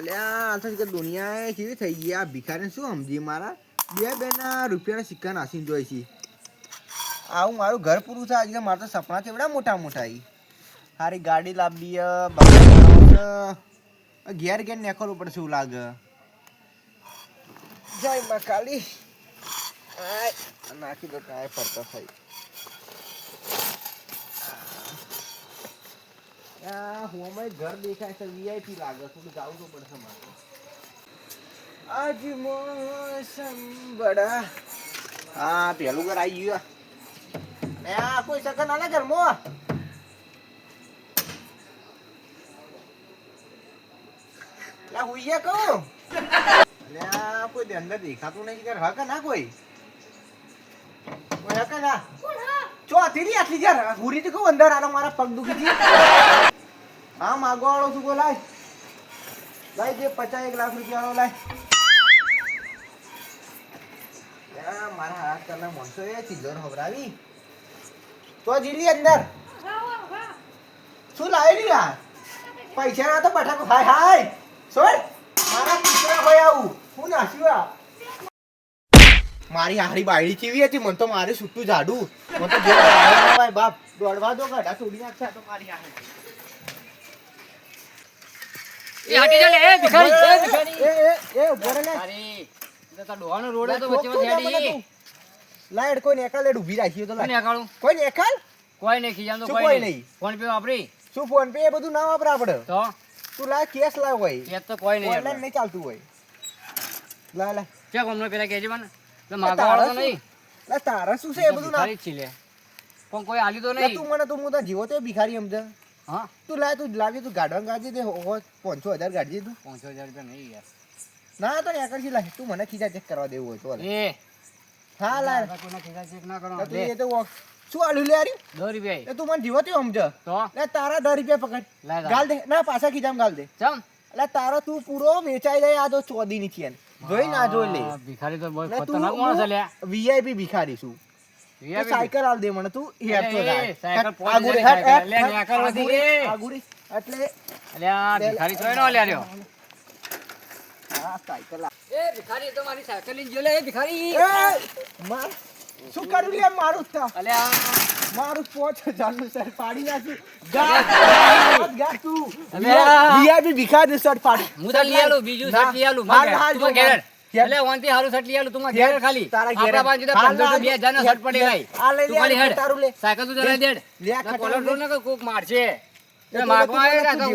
આ તો દુનિયા કેવી થઈ ગઈ આ ભિખારી શું સમજી મારા બે બેના રૂપિયાના સિક્કા નાસીને જોઈ છે આવું મારું ઘર પૂરું થાય આજે મારા તો સપના છે એવડા મોટા મોટા સારી ગાડી લાવવી ઘેર ઘેર નીકળવું પડશે એવું લાગે જય માં કાલી નાખી દો કાંઈ ફરતો થઈ હું ઘર દેખાય છે વીઆઈપી લાગે થોડું જવું તો પડશે મારે આજ મોસમ બડા હા પેલું ઘર આવી ગયું કોઈ સકન આલે ઘર મો લા હુઈએ કહું કોઈ અંદર દેખાતું નહીં ઘર હક ના કોઈ હક ના ચો તેરી આટલી યાર હુરી તો કહું અંદર આનો મારા પગ દુખી છે હા માગો વાળો શું બોલાય લાય જે 50 લાખ રૂપિયા વાળો લાય મારા હાથ કરના મોનસો એ ચીજોર હવરાવી તો જીલી અંદર શું લાવી લ્યા પૈસા ના તો બટાકો હાય હાય સોડ મારા કુતરા ભાઈ આવું હું નાસ્યું મારી હારી બાયડી ચીવી હતી મને તો મારે છૂટું જાડું મને તો જે ભાઈ બાપ દોડવા દો ગાડા તોડી નાખશે તો મારી હારી એ હટી જા લે એ ભિખારી એ ઉભો રે લે અરે તો ડોહાનો રોડ તો વચ્ચે હેડી લાઈટ કોઈ નેકાલ લેડ ઊભી રાખી તો કોને આકાળું કોઈ નેકાલ કોઈ નહીં ખીજાન તો કોઈ નહીં ફોન પે વાપરી શું ફોન પે એ બધું ના વાપરા આપણે તો તું લા કેસ લાવ હોય એ તો કોઈ નહીં ઓનલાઈન નહીં ચાલતું હોય લા લા કે કોમનો પેલા કેજે મને તો માગવાળો તો નહીં લા તારા શું છે એ બધું ના ભિખારી જ લે પણ કોઈ આલી તો નહીં તું મને તું હું તો જીવો તો ભિખારી સમજે હા તું લાય તું લાવી તું ગાડવા ગાજી દે 500,000 ગાડી તું 5000 રૂપિયા નહીં યાર ના તો નેકર છી લાય તું મને ખીજા ચેક કરવા દેવું હોય તો એ હા લાય કોઈના ખીજા ચેક ના કરો તું એ તો શું આલુ લે યારી 10 રૂપિયા એ તું મને જીવો તો સમજે તો લે તારા 10 રૂપિયા પકડ લાય ગાલ દે ના પાછા ખીજામ ગાલ દે ચમ એટલે તારો તું પૂરો વેચાઈ જાય આ તો ચોદી ની છે જોઈ ના જોઈ લે ભિખારી તો બહુ ખતરનાક માણસ છે લે વીઆઈપી ભિખારી છું સાયકલ આલ દે મને તું હેડ તો સાયકલ આગુડી હેડ લે નેકર વધી આગુડી એટલે અલ્યા ભિખારી તો એનો લે લ્યો આ સાયકલ એ ભિખારી તો મારી સાયકલ લઈને જો લે એ ભિખારી એ માર શું કરું લે મારું તા અલ્યા મારું 5000 નું સર પાડી નાખી ગા તું વીઆઈપી ભિખારી સર પાડી હું તો લઈ આલું બીજું શર્ટ લઈ આલું તું ઘેર એટલે ઓનથી હારું શર્ટ લઈ આલું તું ઘેર ખાલી આપડા બાજુ તો 1500 2000 નો શર્ટ પડી ગઈ આ લઈ તું ખાલી હેડ તારું લે સાયકલ તું ચલાવી દેડ લે કોલર નો ને કોક મારશે એ માગવા આવે કાકા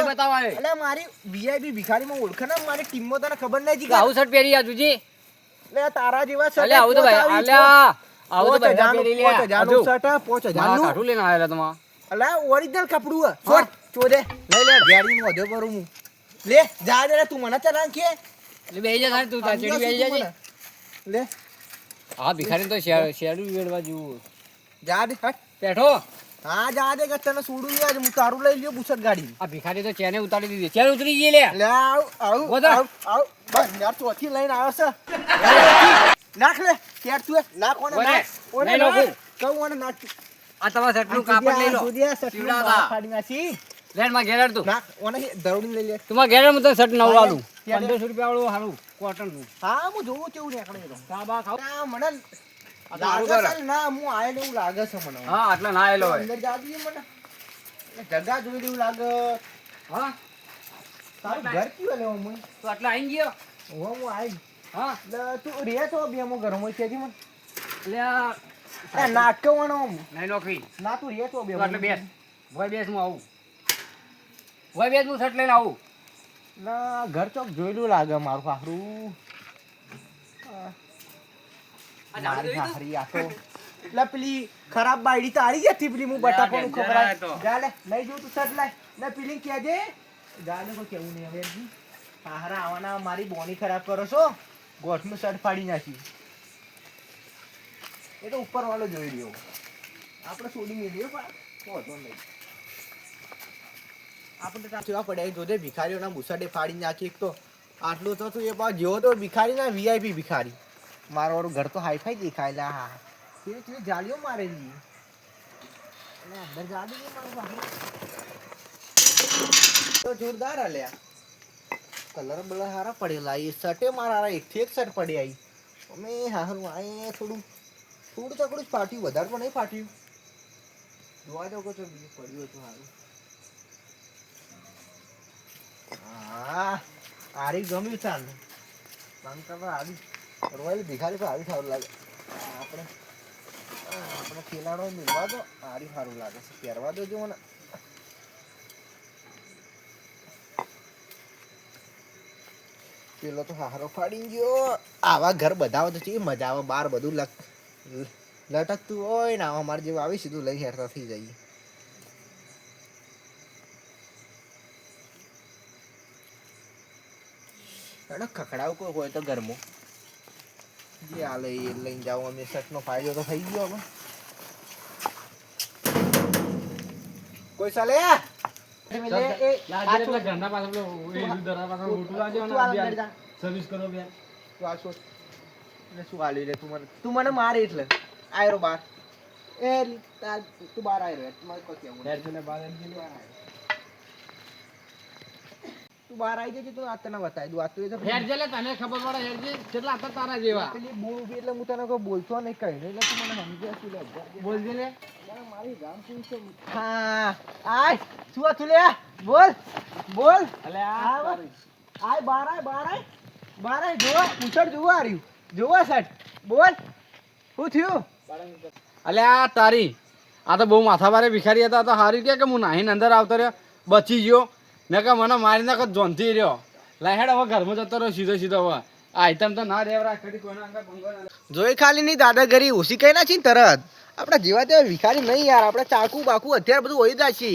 બતાવ આવે એટલે મારી વીઆઈપી ભિખારી માં ઓળખે ને મારી ટીમ માં તને ખબર નહીં આવું શર્ટ પહેરી આ તુજી લે તારા જેવા શર્ટ અલ્યા આવું તો ભાઈ અલ્યા આવું તો ભાઈ પહેરી લે 5000 નું શર્ટ 5000 નું કાઠું લઈને આવેલા તમા અલ્યા ઓરિજિનલ કપડું હે છોડ ચોદે લઈ લે ગાડી નું વધે ભરું હું લે જા દે તું મને ચલાન કે એટલે બેહી જા તું ચડી બેહી જાજે લે આ ભિખારી તો શેડું વેડવા જેવું જા દે હટ બેઠો હા જા દે કે તને છોડું નહીં આજ હું તારું લઈ લ્યો બુસટ ગાડી આ ભિખારી તો ચેને ઉતારી દીધી ચેન ઉતરી ગઈ લે લે આવ બસ યાર ચોથી લઈને આવ્યો છે નાખ લે કેટ તું નાખ ઓને નાખ ઓને નાખ કહું ઓને નાખ આ તમારા શર્ટનું કાપડ લઈ લો સુધિયા સટલું ફાડી નાખી લેન માં ઘેર તું નાખ ઓને દરોડી લઈ લે તમારા ઘેર માં તો શર્ટ નવું આલું 1500 રૂપિયા વાળું હારું કોટન નું હા હું જોઉં કેવું નીકળે તો સાબા ખાવ ના મને દારૂ લાગે છે ના હું આયેલો એવું લાગે છે મને હા આટલા ના આયેલો હોય અંદર જા દઈએ મને જગા જોઈ એવું લાગે હા તારું ઘર કયું લેવો હું તો આટલા આઈ ગયો હું આઈ હા તું રે તો બે મો ઘર માં છે મને એટલે એ નાટકવાનો નહીં નોકરી ના તું રે તો બે એટલે બેસ ભોય બેસ હું આવું ભોય બેસ હું શર્ટ લઈને આવું ના ઘર ચોક જોયેલું લાગે મારું ખાખરું મારી ખાખરી આ તો એટલે પેલી ખરાબ બાયડી તારી જ હતી પેલી હું બટાકાનું ખબરાય જા લે લઈ જઉં તું શર્ટ લાય ને પેલી કહેજે જા લે કોઈ કેવું નહીં હવે હારા આવવાના મારી બોની ખરાબ કરો છો ગોઠનું શર્ટ ફાડી નાખી એ તો ઉપર વાળો જોઈ રહ્યો આપણે છોડી મેળ્યો પણ પહોંચો નહીં આપણે તો જોવા પડે જોજે ભિખારીઓના બુસાડે ફાડી નાખી એક તો આટલું તો તું એ પાછો જેવો તો ભિખારી ના વીઆઈપી ભિખારી મારું વાળું ઘર તો હાઈફાઈ દેખાય લા હા તે જાળીઓ મારેલી અને અંદર જાળી મારું તો જોરદાર હાલ્યા કલર બલર હારા પડેલા એ શર્ટે મારા એકથી એક શર્ટ પડી આવી અમે હારું આ થોડું ચકડું જ ફાટ્યું વધારે તો નહીં ફાટ્યું જોવા જાવ છો બીજું પડ્યું હતું સારું હા આરી ગમ્યું ચાલ બંકા આવી રોયલ ભિખારી તો આવી સારું લાગે આપણે ખેલાડો મિલવા દો આરી સારું લાગે છે પહેરવા દો જો ને પેલો તો હારો ફાડી ગયો આવા ઘર બધા તો ચી મજા આવે બાર બધું લટકતું હોય ને અમારે જેવું આવી સીધું લઈ હેરતા થઈ જઈએ ખખડાવ કોઈ હોય તો ઘરમાં જે આ લઈને જાઓ અમે શર્ટનો ફાયદો તો થઈ ગયો હવે કોઈ ચાલે તું મને મારે એટલે આયરો બાર તું બાર આયરો તું બાર આવી જજે તું આ તને બતાવી દઉં આ તો તને ખબર પડે હેરજે કેટલા હતા તારા જેવા પેલી બોલ એટલે હું તને કોઈ બોલતો નહીં કઈ એટલે તું મને સમજે શું લે બોલજે લે મારી ગામ શું છે હા આય શું હતું લે બોલ અલે આય બાર આય જોવા પૂછડ જોવા આર્યું જોવા સટ બોલ શું થયું અલે આ તારી આ તો બહુ માથા ભારે ભિખારી હતા તો હારી કે હું નાહીને અંદર આવતો રહ્યો બચી ગયો ને કે મને મારી નાખ જોનથી રહ્યો લાહેડ હવે ઘરમાં જતો રહ્યો સીધો હવે આઈટમ તો ના રેવરા કડી કોઈના અંદર ભંગો જોઈ ખાલી ની દાદાગીરી ઓછી કઈ નાખી તરત આપણા જેવા તેવા ભિખારી નહીં યાર આપણે ચાકુ બાકુ અત્યારે બધું હોય જાય છે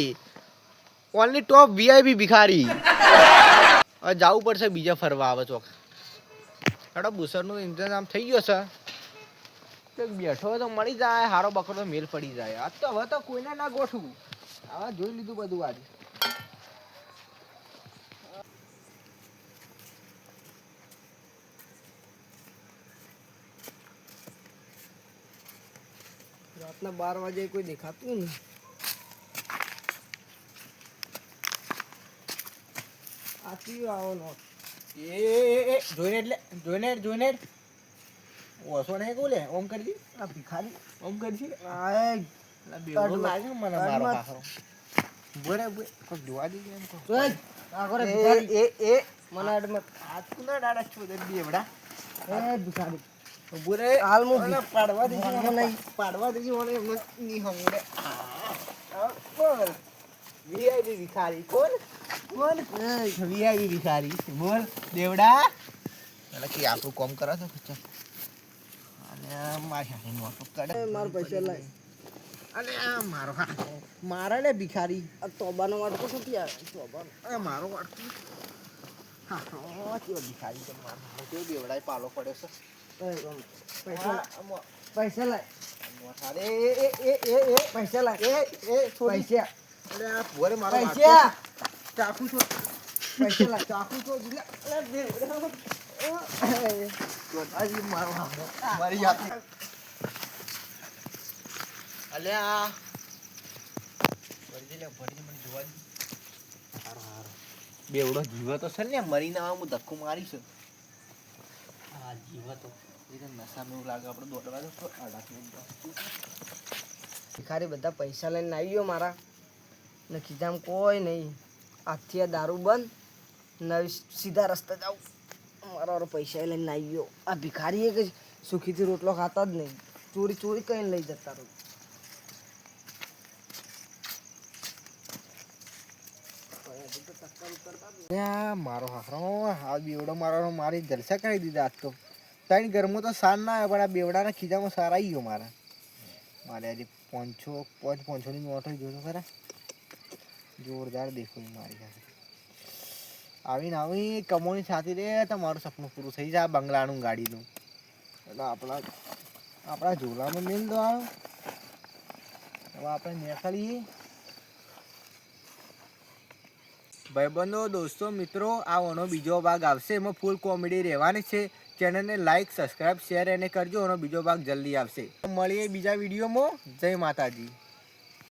ઓનલી ટોપ વીઆઈપી ભિખારી હવે જવું પડશે બીજા ફરવા આવે ચોક હેડો બુસરનો ઇંતજામ થઈ ગયો છે તો બેઠો તો મળી જાય હારો બકરો તો મેલ પડી જાય આજ તો હવે તો કોઈને ના ગોઠવું હવે જોઈ લીધું બધું આજે રાતના 12 વાગે કોઈ દેખાતું નહીં આથી આવો નો એ જોઈને ઓસો નહીં કોલે ઓમ કરી દી આ ભિખારી ઓમ કરી દી આ બેડો લાગે મને મારો પાખરો બોરે કોઈ જોવા દી એમ કો જોઈ આ કરે ભિખારી એ મને આડમાં હાથ કુના ડાડા છો દે બેવડા એ ભિખારી બોરે હાલ મુ પાડવા દેજી નહીં પાડવા દેજી મને એમ ની હંગડે બોલ વીઆઈપી ભિખારી કોણ વીઆઈપી ભિખારી બોલ દેવડા એટલે કે આપણું કામ કરે છે ખચ્ચા અને મારી મોટો કાઢે મારો પૈસા લાય અલે આ મારો મારા ને ભિખારી આ તોબાનો વાટકો નથી આવે તોબાનો આ મારો વાટકો હા કેવો ભિખારી તો મારો મોટો દેવડાય પાલો પડ્યો છે પૈસા લાય અરે એ પૈસા લાય એ પૈસા અરે આ ભોરે મારો પૈસા ચાકુ છો પૈસા લાય ચાકુ છો અરે મારો મારી યાદ અલ્યા ભરી મને જોવા દે હારો બેવડો જીવો તો છે ને મરીને આવ હું ધક્કો મારીશ હા જીવો તો નશામાં એવું લાગે આપણે દોડવા દો તો ભિખારી બધા પૈસા લઈને આવી ગયો મારા ને ખીજામ કોઈ નહીં આજથી આ દારૂ બંધ નવી સીધા રસ્તે જાઉં મારા પૈસા લઈને આવી ગયો આ ભિખારી એક સુખીથી રોટલો ખાતા જ નહીં ચોરી કઈને લઈ જતા રહું મારો હારો આ બેવડો મારો મારી જલસા કરી દીધા આજ તો ત્રણ ઘરમાં તો સાર ના આવે પણ આ બેવડાના ખીજામાં સાર આવી ગયો મારે આજે 500 ની નોટ જોયો ખરા જોરદાર દેખો મારી સાથે આવી કમોની સાથે રે તો મારું સપનું પૂરું થઈ જાય બંગલાનું ગાડીનું એટલે આપણા ઝોલામાં મેલ દો આવે હવે આપણે નીકળીએ ભાઈબંધો દોસ્તો મિત્રો આ ઓનો બીજો ભાગ આવશે એમાં ફૂલ કોમેડી રહેવાની છે ચેનલને લાઈક સબસ્ક્રાઈબ શેર એને કરજો એનો બીજો ભાગ જલ્દી આવશે મળીએ બીજા વિડીયોમાં જય માતાજી.